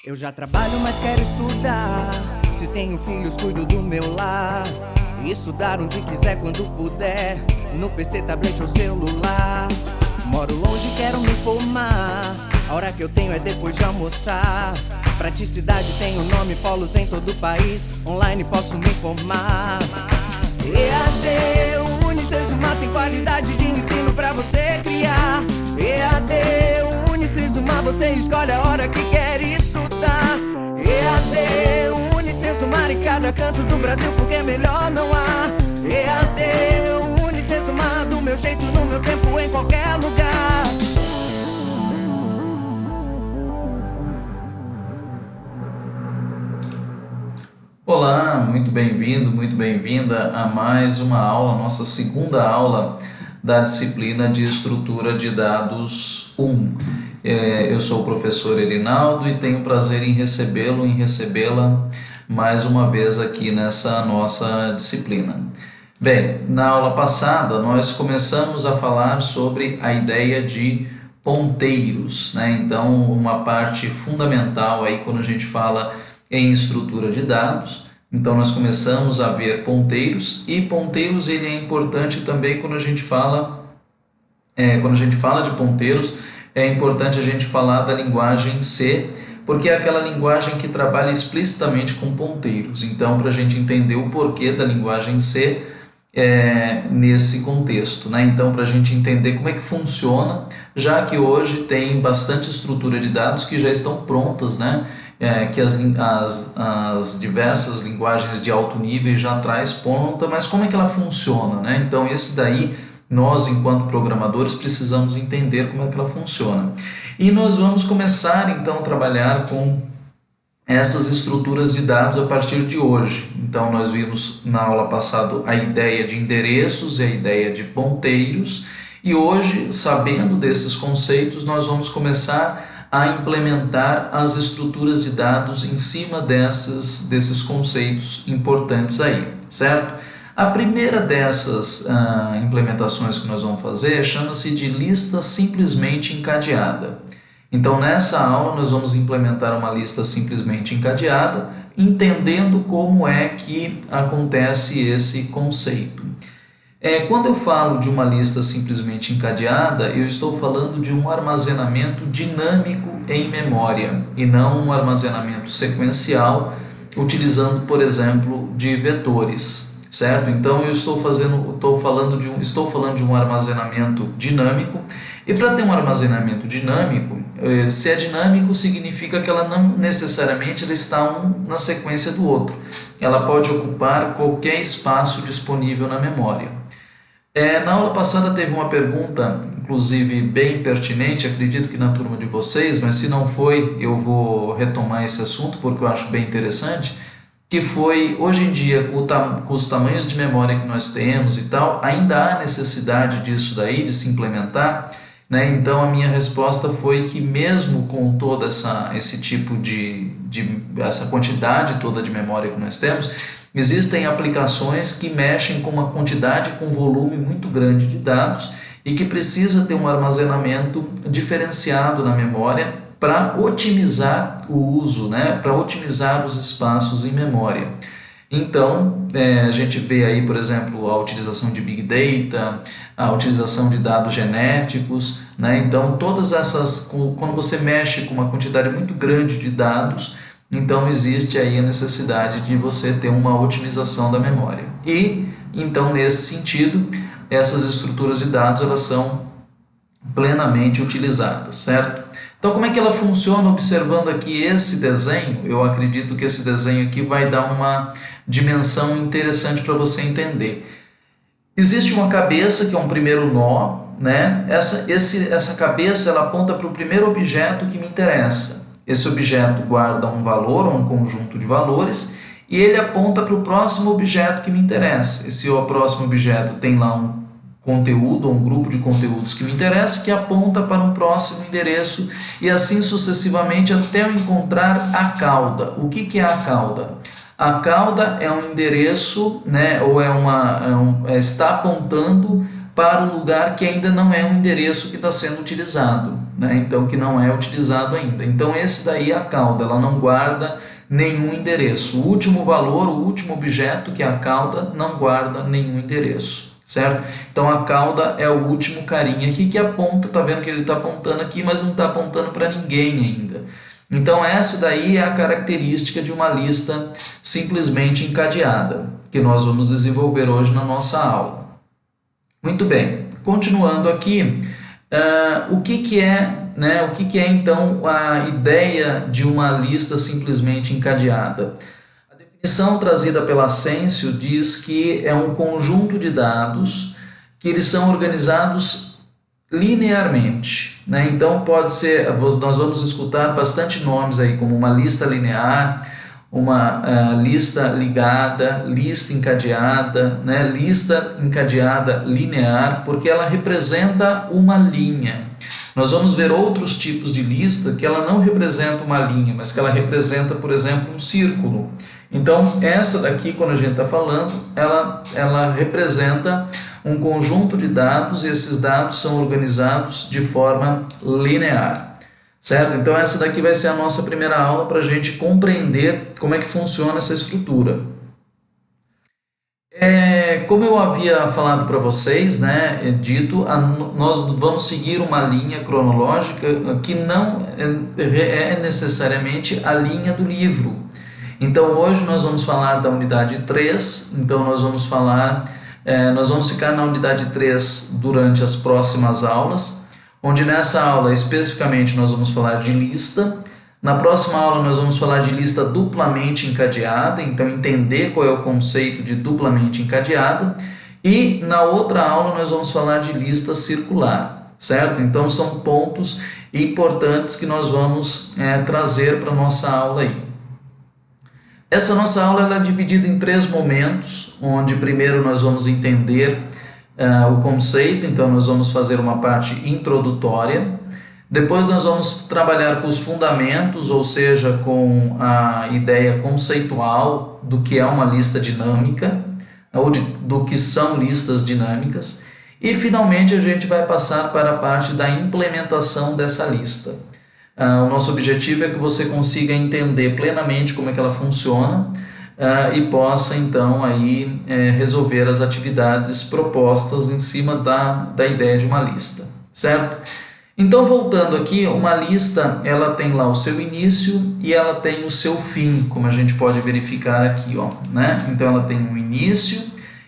Eu já trabalho, mas quero estudar. Se tenho filhos, cuido do meu lar. E estudar onde quiser, quando puder, no PC, tablet ou celular. Moro longe, quero me formar. A hora que eu tenho é depois de almoçar. Praticidade tem um nome, polos em todo o país. Online posso me informar. EAD, Unicesumar tem qualidade de ensino pra você criar. EAD, Unicesumar, você escolhe a hora que quer estudar. EAD, Unicesumar em cada canto do Brasil, porque melhor não há. EAD, Unicesumar, do meu jeito, no meu tempo, em qualquer lugar. Olá, muito bem-vindo, muito bem-vinda a mais uma aula, nossa segunda aula da disciplina de Estrutura de Dados 1. Eu sou o professor Erinaldo e tenho prazer em recebê-lo, em recebê-la mais uma vez aqui nessa nossa disciplina. Bem, na aula passada nós começamos a falar sobre a ideia de ponteiros, né? Então, uma parte fundamental aí quando a gente fala em estrutura de dados. Então nós começamos a ver ponteiros, e ponteiros ele é importante também quando a gente fala de ponteiros. É importante a gente falar da linguagem C, porque é aquela linguagem que trabalha explicitamente com ponteiros. Então, para a gente entender o porquê da linguagem C nesse contexto, né? Então, para a gente entender como é que funciona, já que hoje tem bastante estrutura de dados que já estão prontas, né? Que as diversas linguagens de alto nível já traz pronta, mas como é que ela funciona, né? Então, esse daí, nós, enquanto programadores, precisamos entender como é que ela funciona. E nós vamos começar, então, a trabalhar com essas estruturas de dados a partir de hoje. Então, nós vimos na aula passada a ideia de endereços e a ideia de ponteiros, e hoje, sabendo desses conceitos, nós vamos começar a implementar as estruturas de dados em cima desses conceitos importantes aí, certo? A primeira dessas implementações que nós vamos fazer chama-se de lista simplesmente encadeada. Então, nessa aula, nós vamos implementar uma lista simplesmente encadeada, entendendo como é que acontece esse conceito. Quando eu falo de uma lista simplesmente encadeada, eu estou falando de um armazenamento dinâmico em memória e não um armazenamento sequencial, utilizando, por exemplo, de vetores, certo? Então eu estou falando de um armazenamento dinâmico, e para ter um armazenamento dinâmico, se é dinâmico significa que ela não necessariamente está um na sequência do outro. Ela pode ocupar qualquer espaço disponível na memória. Na aula passada teve uma pergunta, inclusive bem pertinente, acredito que na turma de vocês, mas se não foi, eu vou retomar esse assunto porque eu acho bem interessante, que foi, hoje em dia, com os tamanhos de memória que nós temos e tal, ainda há necessidade disso daí, de se implementar, né? Então a minha resposta foi que mesmo com toda esse tipo essa quantidade toda de memória que nós temos, existem aplicações que mexem com uma quantidade, com um volume muito grande de dados e que precisa ter um armazenamento diferenciado na memória para otimizar o uso, né? Para otimizar os espaços em memória. Então, a gente vê aí, por exemplo, a utilização de Big Data, a utilização de dados genéticos, né? Então, todas essas, quando você mexe com uma quantidade muito grande de dados, então existe aí a necessidade de você ter uma otimização da memória. E, então, nesse sentido, essas estruturas de dados elas são plenamente utilizadas, certo? Então, como é que ela funciona? Observando aqui esse desenho, eu acredito que esse desenho aqui vai dar uma dimensão interessante para você entender. Existe uma cabeça que é um primeiro nó, né? Essa cabeça ela aponta para o primeiro objeto que me interessa. Esse objeto guarda um valor ou um conjunto de valores e ele aponta para o próximo objeto que me interessa. Esse próximo objeto tem lá um conteúdo ou um grupo de conteúdos que me interessa, que aponta para um próximo endereço e assim sucessivamente até eu encontrar a cauda. O que é a cauda? A cauda é um endereço, né, ou está apontando para um lugar que ainda não é um endereço que está sendo utilizado, né? Então, que não é utilizado ainda. Então, esse daí é a cauda, ela não guarda nenhum endereço. O último valor, o último objeto, que é a cauda, não guarda nenhum endereço, certo? Então, a cauda é o último carinha aqui que aponta, tá vendo que ele está apontando aqui, mas não está apontando para ninguém ainda. Então, essa daí é a característica de uma lista simplesmente encadeada, que nós vamos desenvolver hoje na nossa aula. Muito bem, continuando aqui, o que é então a ideia de uma lista simplesmente encadeada? A definição trazida pela Ascencio diz que é um conjunto de dados que eles são organizados linearmente, né? Então pode ser, nós vamos escutar bastante nomes aí, como uma lista linear, uma lista ligada, lista encadeada, né? Lista encadeada linear, porque ela representa uma linha. Nós vamos ver outros tipos de lista que ela não representa uma linha, mas que ela representa, por exemplo, um círculo. Então, essa daqui, quando a gente está falando, ela representa um conjunto de dados, e esses dados são organizados de forma linear, certo? Então, essa daqui vai ser a nossa primeira aula para a gente compreender como é que funciona essa estrutura. Como eu havia falado para vocês, né, nós vamos seguir uma linha cronológica que não é necessariamente a linha do livro. Então, hoje nós vamos falar da unidade 3, então nós vamos ficar na unidade 3 durante as próximas aulas, onde nessa aula especificamente nós vamos falar de lista. Na próxima aula nós vamos falar de lista duplamente encadeada, então entender qual é o conceito de duplamente encadeada. E na outra aula nós vamos falar de lista circular, certo? Então são pontos importantes que nós vamos trazer para a nossa aula aí. Essa nossa aula ela é dividida em 3 momentos, onde primeiro nós vamos entender o conceito, então nós vamos fazer uma parte introdutória. Depois nós vamos trabalhar com os fundamentos, ou seja, com a ideia conceitual do que é uma lista dinâmica, ou do que são listas dinâmicas. E finalmente a gente vai passar para a parte da implementação dessa lista. O nosso objetivo é que você consiga entender plenamente como é que ela funciona e possa então aí resolver as atividades propostas em cima da ideia de uma lista, certo? Então, voltando aqui, uma lista ela tem lá o seu início e ela tem o seu fim, como a gente pode verificar aqui, ó, né? Então ela tem um início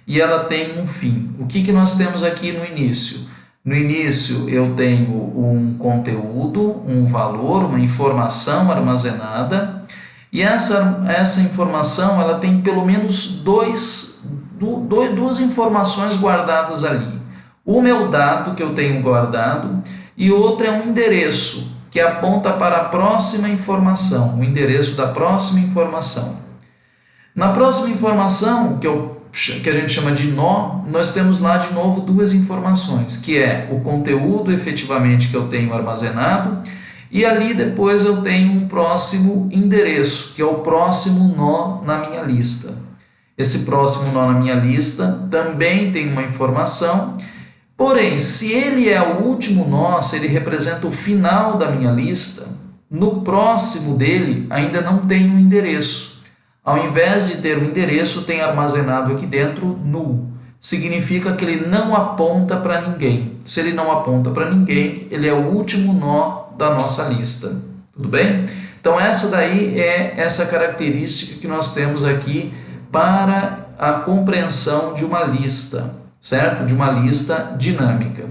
e ela tem um fim. O que nós temos aqui no início? No início eu tenho um conteúdo, um valor, uma informação armazenada, e essa informação ela tem pelo menos duas informações guardadas ali. Uma é o dado que eu tenho guardado e outra é um endereço que aponta para a próxima informação, o endereço da próxima informação. Na próxima informação, que a gente chama de nó, nós temos lá de novo 2 informações, que é o conteúdo efetivamente que eu tenho armazenado, e ali depois eu tenho um próximo endereço, que é o próximo nó na minha lista. Esse próximo nó na minha lista também tem uma informação, porém, se ele é o último nó, se ele representa o final da minha lista, no próximo dele ainda não tem um endereço. Ao invés de ter um endereço, tem armazenado aqui dentro null. Significa que ele não aponta para ninguém. Se ele não aponta para ninguém, ele é o último nó da nossa lista. Tudo bem? Então essa daí é essa característica que nós temos aqui para a compreensão de uma lista, certo? De uma lista dinâmica.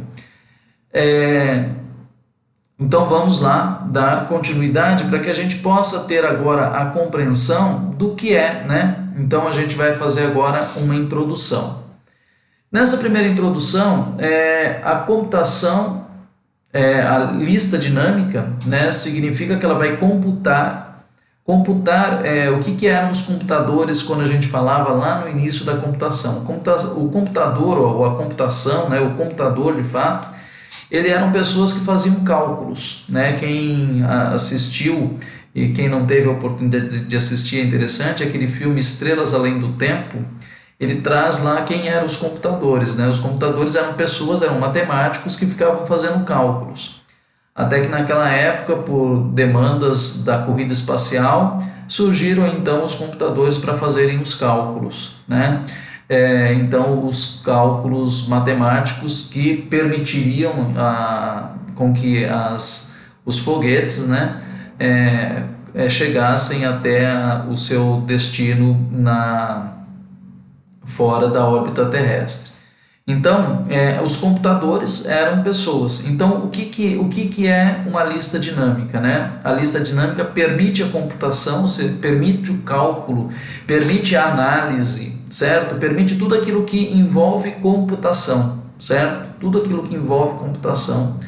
Então vamos lá dar continuidade para que a gente possa ter agora a compreensão do que é, né? Então a gente vai fazer agora uma introdução. Nessa primeira introdução, a computação, a lista dinâmica, né, significa que ela vai computar o que eram os computadores quando a gente falava lá no início da computação. O computador, ou a computação, né, o computador de fato, eram pessoas que faziam cálculos, né? Quem assistiu e quem não teve a oportunidade de assistir é interessante, aquele filme Estrelas Além do Tempo, ele traz lá quem eram os computadores, né? Os computadores eram pessoas, eram matemáticos que ficavam fazendo cálculos. Até que naquela época, por demandas da corrida espacial, surgiram então os computadores para fazerem os cálculos, né? Então, os cálculos matemáticos que permitiriam com que os foguetes, né, chegassem até o seu destino fora da órbita terrestre. Então, os computadores eram pessoas. Então, o que é uma lista dinâmica, né? A lista dinâmica permite a computação, permite o cálculo, permite a análise, certo? Permite tudo aquilo que envolve computação, certo? Tudo aquilo que envolve computação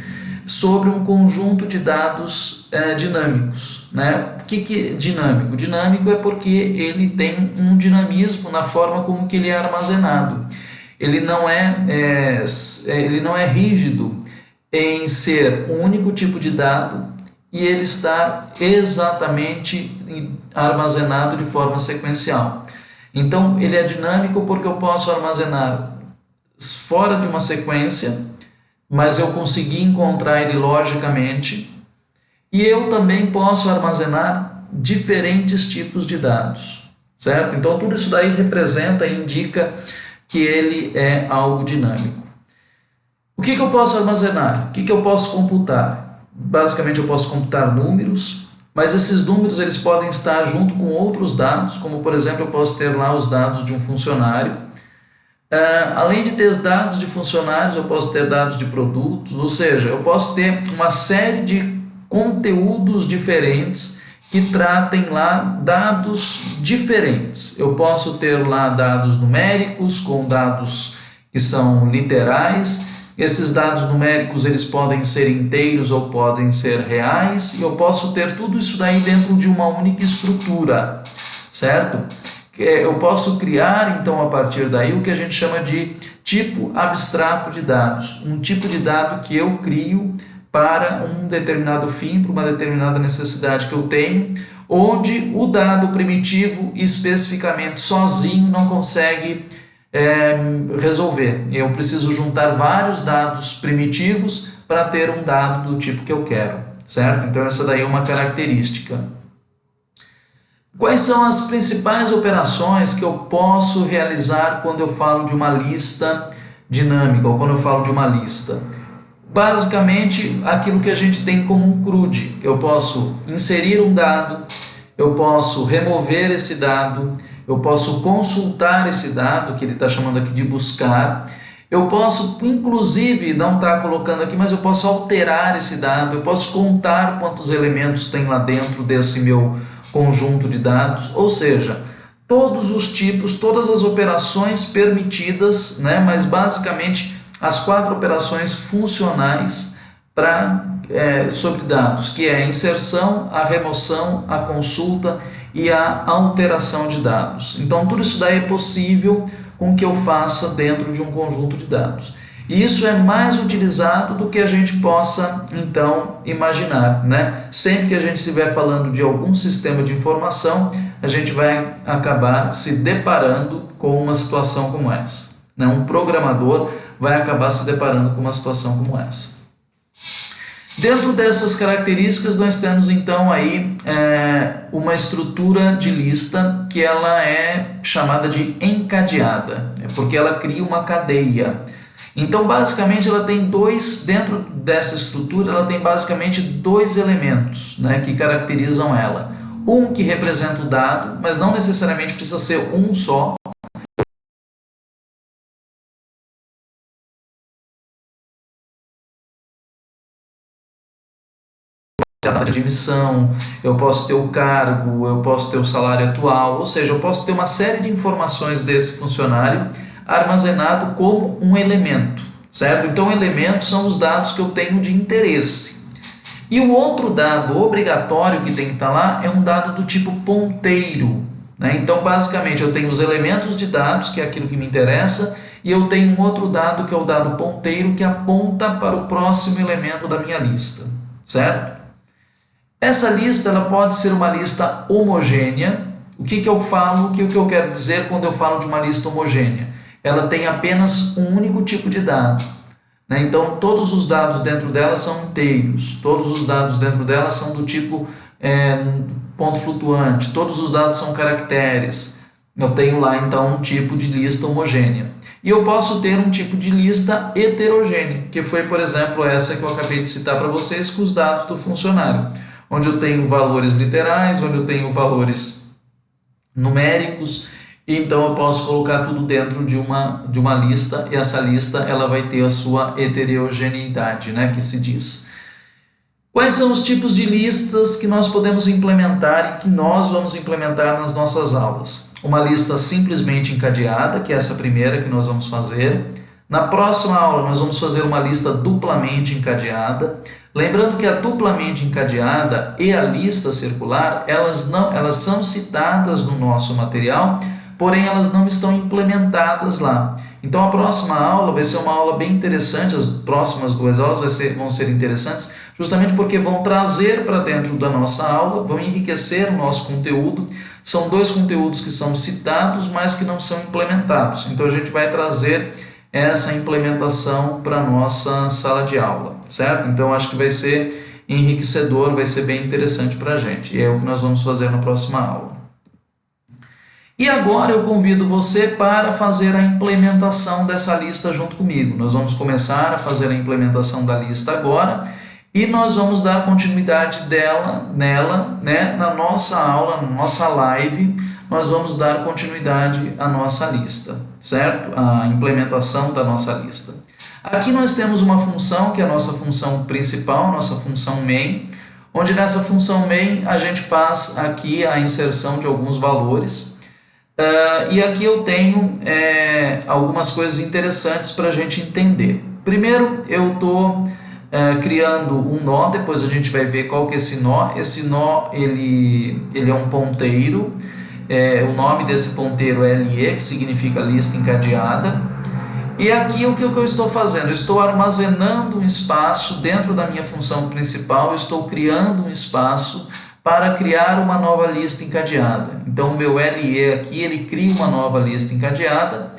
sobre um conjunto de dados dinâmicos, né? O que é dinâmico? Dinâmico é porque ele tem um dinamismo na forma como que ele é armazenado. Ele não é rígido em ser um único tipo de dado e ele estar exatamente armazenado de forma sequencial. Então, ele é dinâmico porque eu posso armazenar fora de uma sequência, mas eu consegui encontrar ele logicamente, e eu também posso armazenar diferentes tipos de dados, certo? Então, tudo isso daí representa e indica que ele é algo dinâmico. O que eu posso armazenar? O que eu posso computar? Basicamente, eu posso computar números, mas esses números eles podem estar junto com outros dados, como, por exemplo, eu posso ter lá os dados de um funcionário. Além de ter dados de funcionários, eu posso ter dados de produtos, ou seja, eu posso ter uma série de conteúdos diferentes que tratem lá dados diferentes. Eu posso ter lá dados numéricos com dados que são literais. Esses dados numéricos eles podem ser inteiros ou podem ser reais, e eu posso ter tudo isso daí dentro de uma única estrutura, certo? Eu posso criar então a partir daí o que a gente chama de tipo abstrato de dados, um tipo de dado que eu crio para um determinado fim, para uma determinada necessidade que eu tenho, onde o dado primitivo especificamente sozinho não consegue resolver. Eu preciso juntar vários dados primitivos para ter um dado do tipo que eu quero, certo? Então essa daí é uma característica. Quais são as principais operações que eu posso realizar quando eu falo de uma lista dinâmica ou quando eu falo de uma lista? Basicamente, aquilo que a gente tem como um CRUD. Eu posso inserir um dado, eu posso remover esse dado, eu posso consultar esse dado, que ele está chamando aqui de buscar. Eu posso, inclusive, não está colocando aqui, mas eu posso alterar esse dado, eu posso contar quantos elementos tem lá dentro desse meu conjunto de dados, ou seja, todos os tipos, todas as operações permitidas, né, mas basicamente as 4 operações funcionais sobre dados, que é a inserção, a remoção, a consulta e a alteração de dados. Então, tudo isso daí é possível com que eu faça dentro de um conjunto de dados. E isso é mais utilizado do que a gente possa, então, imaginar, né? Sempre que a gente estiver falando de algum sistema de informação, a gente vai acabar se deparando com uma situação como essa, né? Um programador vai acabar se deparando com uma situação como essa. Dentro dessas características, nós temos então aí uma estrutura de lista que ela é chamada de encadeada, porque ela cria uma cadeia. Então, basicamente, ela tem dentro dessa estrutura, ela tem basicamente 2 elementos, né, que caracterizam ela. Um que representa o dado, mas não necessariamente precisa ser um só. A data de emissão, eu posso ter o cargo, eu posso ter o salário atual, ou seja, eu posso ter uma série de informações desse funcionário armazenado como um elemento, certo? Então, elementos são os dados que eu tenho de interesse. E o outro dado obrigatório que tem que estar lá é um dado do tipo ponteiro, né? Então, basicamente, eu tenho os elementos de dados, que é aquilo que me interessa, e eu tenho um outro dado, que é o dado ponteiro, que aponta para o próximo elemento da minha lista, certo? Essa lista ela pode ser uma lista homogênea, O que eu falo, o que eu quero dizer quando eu falo de uma lista homogênea? Ela tem apenas um único tipo de dado, né? Então, todos os dados dentro dela são inteiros, todos os dados dentro dela são do tipo ponto flutuante, todos os dados são caracteres. Eu tenho lá, então, um tipo de lista homogênea. E eu posso ter um tipo de lista heterogênea, que foi, por exemplo, essa que eu acabei de citar para vocês com os dados do funcionário, onde eu tenho valores literais, onde eu tenho valores numéricos. Então eu posso colocar tudo dentro de uma lista, e essa lista ela vai ter a sua heterogeneidade, né, que se diz. Quais são os tipos de listas que nós podemos implementar e que nós vamos implementar nas nossas aulas? Uma lista simplesmente encadeada, que é essa primeira que nós vamos fazer. Na próxima aula nós vamos fazer uma lista duplamente encadeada. Lembrando que a duplamente encadeada e a lista circular, elas são citadas no nosso material, porém elas não estão implementadas lá. Então a próxima aula vai ser uma aula bem interessante, as próximas 2 aulas vão ser interessantes, justamente porque vão trazer para dentro da nossa aula, vão enriquecer o nosso conteúdo. São 2 conteúdos que são citados, mas que não são implementados. Então a gente vai trazer essa implementação para a nossa sala de aula, certo? Então acho que vai ser enriquecedor, vai ser bem interessante para a gente. E é o que nós vamos fazer na próxima aula. E agora eu convido você para fazer a implementação dessa lista junto comigo. Nós vamos começar a fazer a implementação da lista agora e nós vamos dar continuidade nela, né, na nossa aula, na nossa live. Nós vamos dar continuidade à nossa lista, certo? A implementação da nossa lista. Aqui nós temos uma função que é a nossa função principal, nossa função main, onde nessa função main a gente faz aqui a inserção de alguns valores. E aqui eu tenho algumas coisas interessantes para a gente entender. Primeiro, eu estou criando um nó, depois a gente vai ver qual que é esse nó. Esse nó ele é um ponteiro, o nome desse ponteiro é LE, que significa lista encadeada. E aqui o que eu estou fazendo? Eu estou armazenando um espaço dentro da minha função principal, eu estou criando um espaço para criar uma nova lista encadeada. Então o meu LE aqui, ele cria uma nova lista encadeada.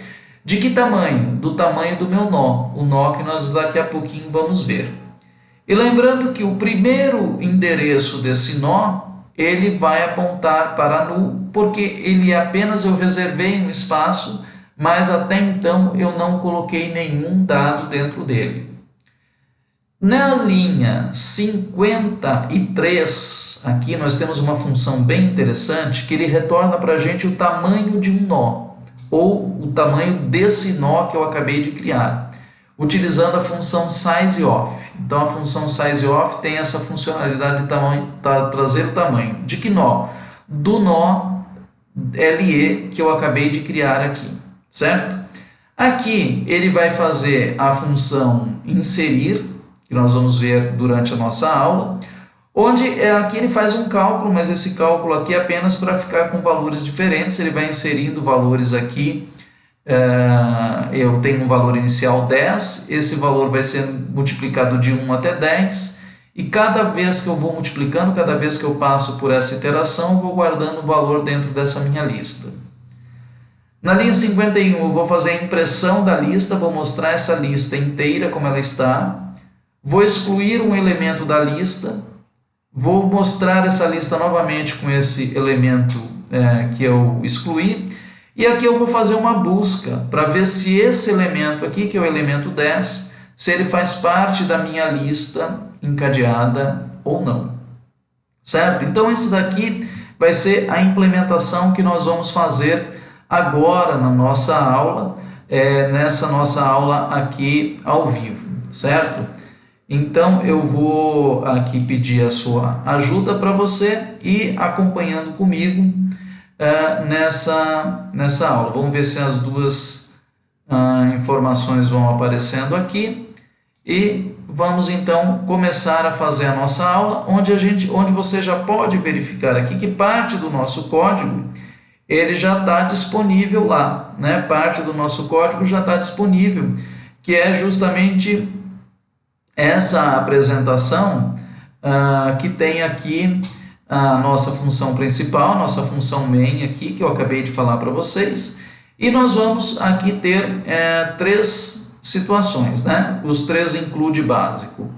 De que tamanho? Do tamanho do meu nó, o nó que nós daqui a pouquinho vamos ver. E lembrando que o primeiro endereço desse nó, ele vai apontar para null, porque ele apenas eu reservei um espaço, mas até então eu não coloquei nenhum dado dentro dele. Na linha 53, aqui nós temos uma função bem interessante que ele retorna para a gente o tamanho de um nó, ou o tamanho desse nó que eu acabei de criar, utilizando a função sizeOf. Então a função sizeOf tem essa funcionalidade de trazer o tamanho. De que nó? Do nó LE que eu acabei de criar aqui, certo? Aqui ele vai fazer a função inserir, que nós vamos ver durante a nossa aula, onde aqui ele faz um cálculo, mas esse cálculo aqui é apenas para ficar com valores diferentes. Ele vai inserindo valores aqui. Eu tenho um valor inicial 10, esse valor vai ser multiplicado de 1 até 10, e cada vez que eu vou multiplicando, cada vez que eu passo por essa iteração, eu vou guardando o valor dentro dessa minha lista. Na linha 51 eu vou fazer a impressão da lista, vou mostrar essa lista inteira como ela está, vou excluir um elemento da lista, vou mostrar essa lista novamente com esse elemento que eu excluí, e aqui eu vou fazer uma busca para ver se esse elemento aqui, que é o elemento 10, se ele faz parte da minha lista encadeada ou não, certo? Então isso daqui vai ser a implementação que nós vamos fazer agora na nossa aula, nessa nossa aula aqui ao vivo, certo? Então eu vou aqui pedir a sua ajuda para você ir acompanhando comigo nessa aula. Vamos ver se as duas informações vão aparecendo aqui e vamos então começar a fazer a nossa aula, onde você já pode verificar aqui que parte do nosso código ele já está disponível lá, né? Parte do nosso código já está disponível, que é justamente essa apresentação que tem aqui a nossa função principal, a nossa função main aqui, que eu acabei de falar para vocês, e nós vamos aqui ter três situações, né? Os três include básico.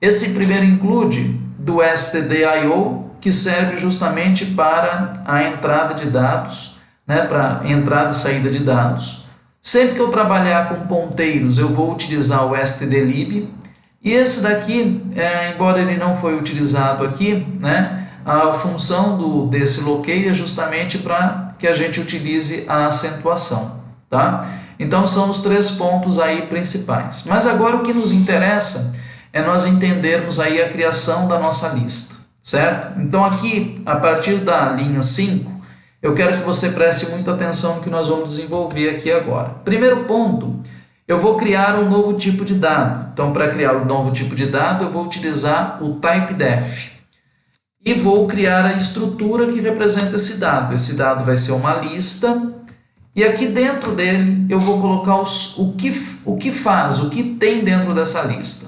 Esse primeiro include do stdio, que serve justamente para a entrada de dados, né? Para entrada e saída de dados. Sempre que eu trabalhar com ponteiros, eu vou utilizar o stdlib. E esse daqui, embora ele não foi utilizado aqui, né? A função desse loqueio é justamente para que a gente utilize a acentuação, tá? Então são os três pontos aí principais. Mas agora o que nos interessa é nós entendermos aí a criação da nossa lista, certo? Então aqui, a partir da linha 5, eu quero que você preste muita atenção no que nós vamos desenvolver aqui agora. Primeiro ponto, eu vou criar um novo tipo de dado. Então, para criar um novo tipo de dado, eu vou utilizar o typedef. E vou criar a estrutura que representa esse dado. Esse dado vai ser uma lista. E aqui dentro dele, eu vou colocar o que tem dentro dessa lista.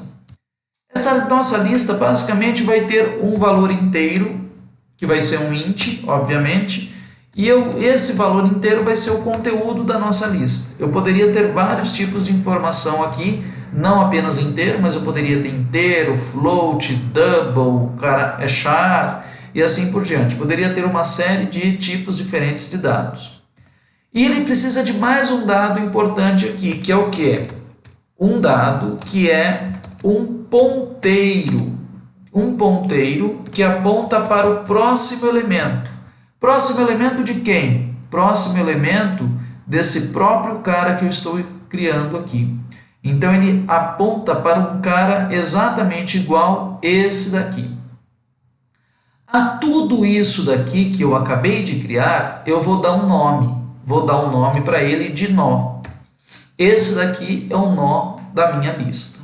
Essa nossa lista, basicamente, vai ter um valor inteiro, que vai ser um int, obviamente. E esse valor inteiro vai ser o conteúdo da nossa lista. Eu poderia ter vários tipos de informação aqui, não apenas inteiro, mas eu poderia ter inteiro, float, double, char e assim por diante. Poderia ter uma série de tipos diferentes de dados. E ele precisa de mais um dado importante aqui, que é o quê? Um dado que é um ponteiro. Um ponteiro que aponta para o próximo elemento. Próximo elemento de quem? Próximo elemento desse próprio cara que eu estou criando aqui. Então, ele aponta para um cara exatamente igual esse daqui. A tudo isso daqui que eu acabei de criar, eu vou dar um nome. Vou dar um nome para ele de nó. Esse daqui é o nó da minha lista.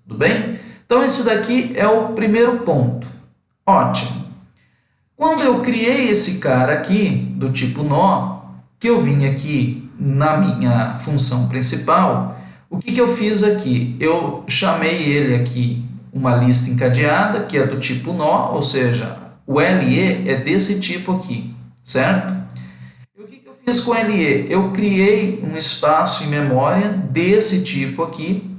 Tudo bem? Então, esse daqui é o primeiro ponto. Ótimo. Quando eu criei esse cara aqui, do tipo nó, que eu vim aqui na minha função principal, o que eu fiz aqui? Eu chamei ele aqui uma lista encadeada, que é do tipo nó, ou seja, o LE é desse tipo aqui, certo? E o que eu fiz com LE? Eu criei um espaço em memória desse tipo aqui,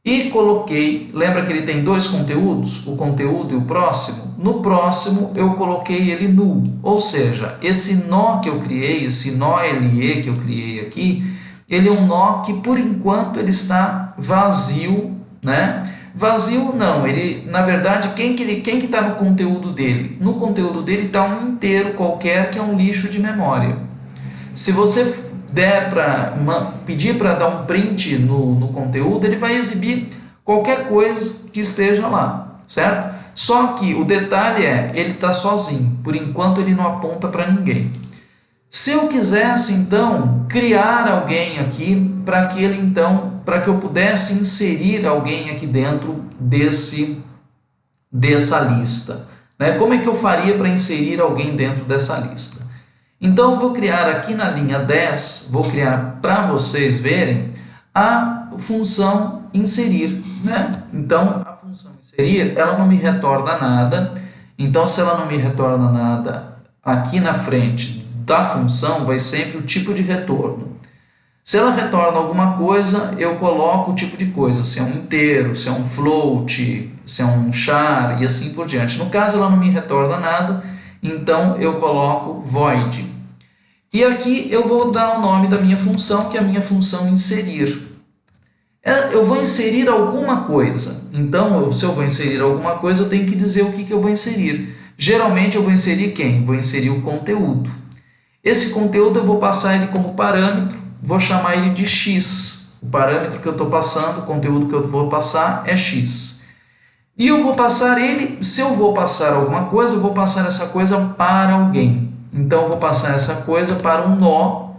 e coloquei, lembra que ele tem dois conteúdos, o conteúdo e o próximo? No próximo eu coloquei ele null, ou seja, esse nó que eu criei, esse nó LE que eu criei aqui, ele é um nó que por enquanto ele está vazio, né? Vazio não, ele, na verdade, quem que está no conteúdo dele? No conteúdo dele está um inteiro qualquer que é um lixo de memória. Se você pedir para dar um print no conteúdo, ele vai exibir qualquer coisa que esteja lá, certo? Só que o detalhe ele está sozinho, por enquanto ele não aponta para ninguém. Se eu quisesse então criar alguém aqui para que eu pudesse inserir alguém aqui dentro dessa lista, né? Como é que eu faria para inserir alguém dentro dessa lista? Então, eu vou criar aqui na linha 10, vou criar para vocês verem a função inserir, né? Então, a função inserir, ela não me retorna nada. Então, se ela não me retorna nada, aqui na frente da função vai sempre o tipo de retorno. Se ela retorna alguma coisa, eu coloco o tipo de coisa, se é um inteiro, se é um float, se é um char e assim por diante. No caso, ela não me retorna nada, então eu coloco void. E aqui eu vou dar o nome da minha função, que é a minha função inserir. Eu vou inserir alguma coisa. Então, se eu vou inserir alguma coisa, eu tenho que dizer o que eu vou inserir. Geralmente eu vou inserir quem? Vou inserir o conteúdo. Esse conteúdo eu vou passar ele como parâmetro, vou chamar ele de x. O parâmetro que eu estou passando, o conteúdo que eu vou passar é x. E eu vou passar ele, se eu vou passar alguma coisa, eu vou passar essa coisa para alguém. Então, eu vou passar essa coisa para um nó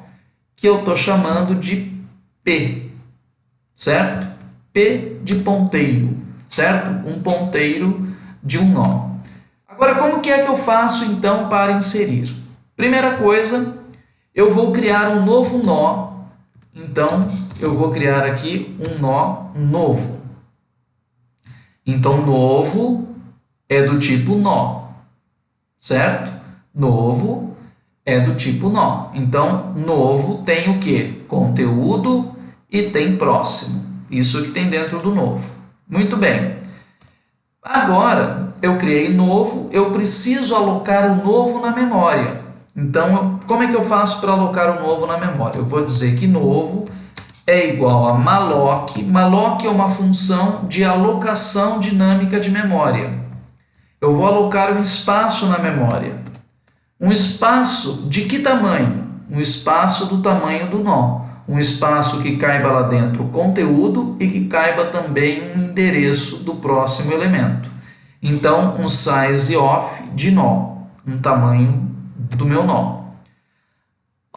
que eu estou chamando de P, certo? P de ponteiro, certo? Um ponteiro de um nó. Agora, como que é que eu faço, então, para inserir? Primeira coisa, eu vou criar um novo nó. Então, eu vou criar aqui um nó novo. Então, novo é do tipo nó, certo? Novo é do tipo nó. Então, novo tem o quê? Conteúdo e tem próximo. Isso que tem dentro do novo. Muito bem. Agora, eu criei novo, eu preciso alocar o novo na memória. Então, como é que eu faço para alocar o novo na memória? Eu vou dizer que novo é igual a malloc. Malloc é uma função de alocação dinâmica de memória. Eu vou alocar um espaço na memória. Um espaço de que tamanho? Um espaço do tamanho do nó. Um espaço que caiba lá dentro o conteúdo e que caiba também um endereço do próximo elemento. Então, um size of de nó, um tamanho do meu nó.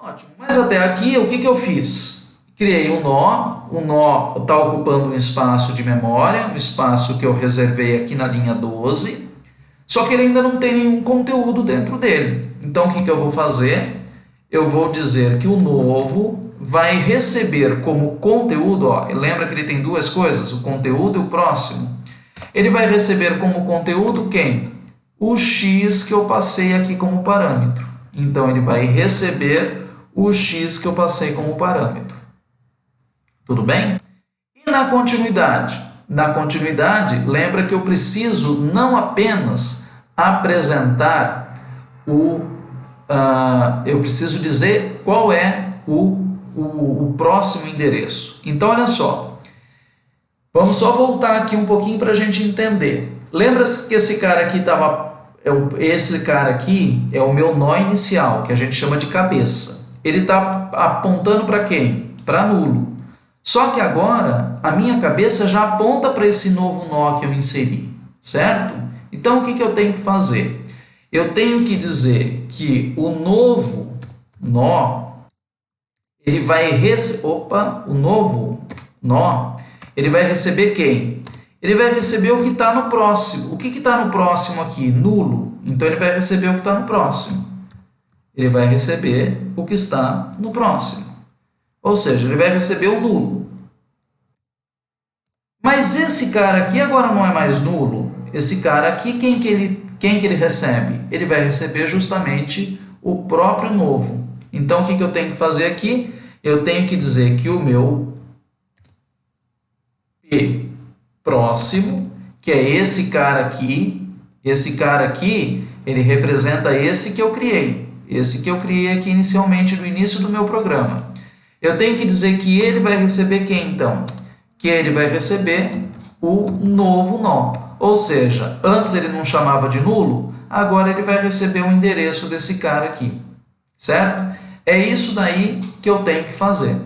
Ótimo. Mas até aqui, o que eu fiz? Criei um nó, o nó está ocupando um espaço de memória, um espaço que eu reservei aqui na linha 12, só que ele ainda não tem nenhum conteúdo dentro dele. Então, o que eu vou fazer? Eu vou dizer que o novo vai receber como conteúdo, lembra que ele tem duas coisas, o conteúdo e o próximo. Ele vai receber como conteúdo quem? O x que eu passei aqui como parâmetro. Então, ele vai receber o x que eu passei como parâmetro. Tudo bem? E na continuidade? Na continuidade, lembra que eu preciso não apenas apresentar eu preciso dizer qual é o próximo endereço. Então, olha só. Vamos só voltar aqui um pouquinho para a gente entender. Lembra-se que esse cara aqui é o meu nó inicial, que a gente chama de cabeça. Ele está apontando para quem? Para nulo. Só que agora a minha cabeça já aponta para esse novo nó que eu inseri, certo? Então, o que eu tenho que fazer? Eu tenho que dizer que o novo nó, ele vai o novo nó, ele vai receber quem? Ele vai receber o que está no próximo. O que está no próximo aqui? Nulo. Então, ele vai receber o que está no próximo. Ele vai receber o que está no próximo. Ou seja, ele vai receber o nulo. Mas esse cara aqui agora não é mais nulo. Esse cara aqui, quem que ele recebe? Ele vai receber justamente o próprio novo. Então, o que eu tenho que fazer aqui? Eu tenho que dizer que o meu P próximo, que é esse cara aqui, ele representa esse que eu criei. Esse que eu criei aqui inicialmente, no início do meu programa. Eu tenho que dizer que ele vai receber quem, então? Que ele vai receber o novo nó. Ou seja, antes ele não chamava de nulo, agora ele vai receber o endereço desse cara aqui. Certo? É isso daí que eu tenho que fazer.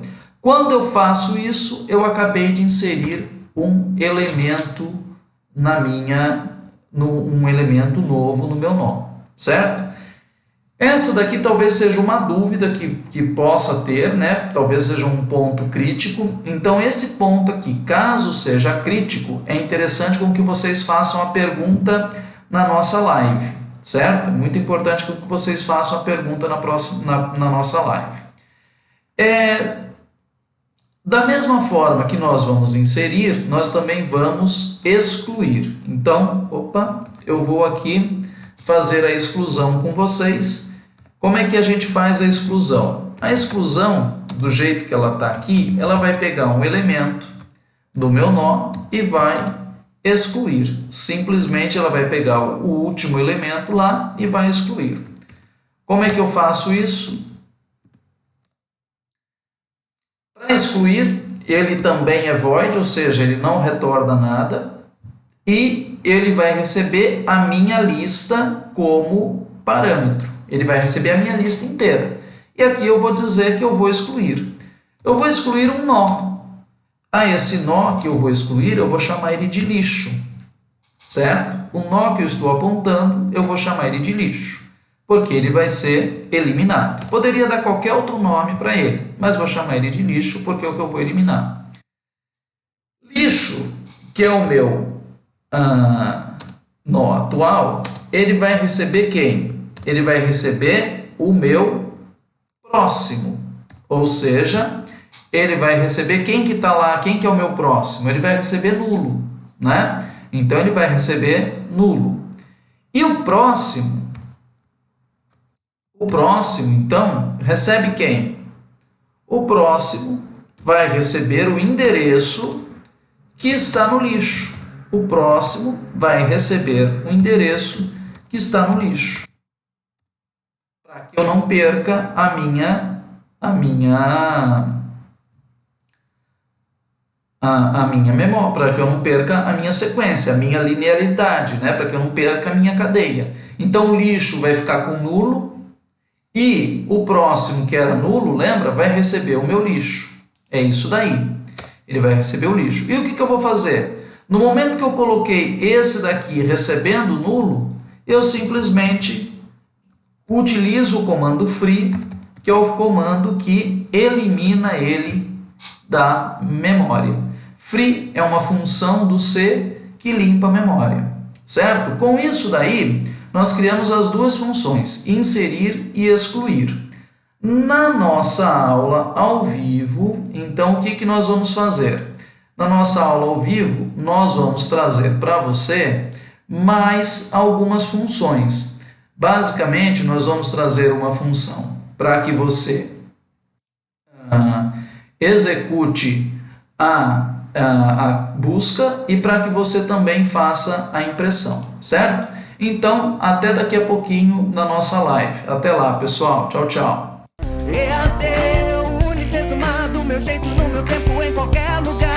Quando eu faço isso, eu acabei de inserir um elemento um elemento novo no meu nó. Certo? Essa daqui talvez seja uma dúvida que possa ter, né? Talvez seja um ponto crítico. Então, esse ponto aqui, caso seja crítico, é interessante com que vocês façam a pergunta na nossa live, certo? É muito importante que vocês façam a pergunta na nossa live. Da mesma forma que nós vamos inserir, nós também vamos excluir. Então, eu vou aqui fazer a exclusão com vocês. Como é que a gente faz a exclusão? A exclusão, do jeito que ela está aqui, ela vai pegar um elemento do meu nó e vai excluir. Simplesmente ela vai pegar o último elemento lá e vai excluir. Como é que eu faço isso? Para excluir, ele também é void, ou seja, ele não retorna nada. E ele vai receber a minha lista como parâmetro. Ele vai receber a minha lista inteira. E aqui eu vou dizer que eu vou excluir. Eu vou excluir um nó. Esse nó que eu vou excluir, eu vou chamar ele de lixo. Certo? O nó que eu estou apontando, eu vou chamar ele de lixo. Porque ele vai ser eliminado. Poderia dar qualquer outro nome para ele, mas vou chamar ele de lixo porque é o que eu vou eliminar. Lixo, que é o meu nó atual, ele vai receber quem? Ele vai receber o meu próximo. Ou seja, ele vai receber quem que está lá, quem que é o meu próximo? Ele vai receber nulo, né? Então, ele vai receber nulo. E o próximo O próximo, então, recebe quem? O próximo vai receber o endereço que está no lixo. O próximo vai receber o endereço que está no lixo. Para que eu não perca a minha memória, para que eu não perca a minha sequência, a minha linearidade, né? Para que eu não perca a minha cadeia. Então o lixo vai ficar com nulo e o próximo, que era nulo, lembra? Vai receber o meu lixo. É isso daí. Ele vai receber o lixo. E o que eu vou fazer? No momento que eu coloquei esse daqui recebendo nulo, eu simplesmente utilizo o comando free, que é o comando que elimina ele da memória. Free é uma função do C que limpa a memória, certo? Com isso daí, nós criamos as duas funções, inserir e excluir. Na nossa aula ao vivo, então, o que nós vamos fazer? Na nossa aula ao vivo, nós vamos trazer para você mais algumas funções. Basicamente, nós vamos trazer uma função para que você execute a busca e para que você também faça a impressão, certo? Então, até daqui a pouquinho na nossa live. Até lá, pessoal. Tchau, tchau. EAD, Unicesumar, do meu jeito, no meu tempo, em qualquer lugar.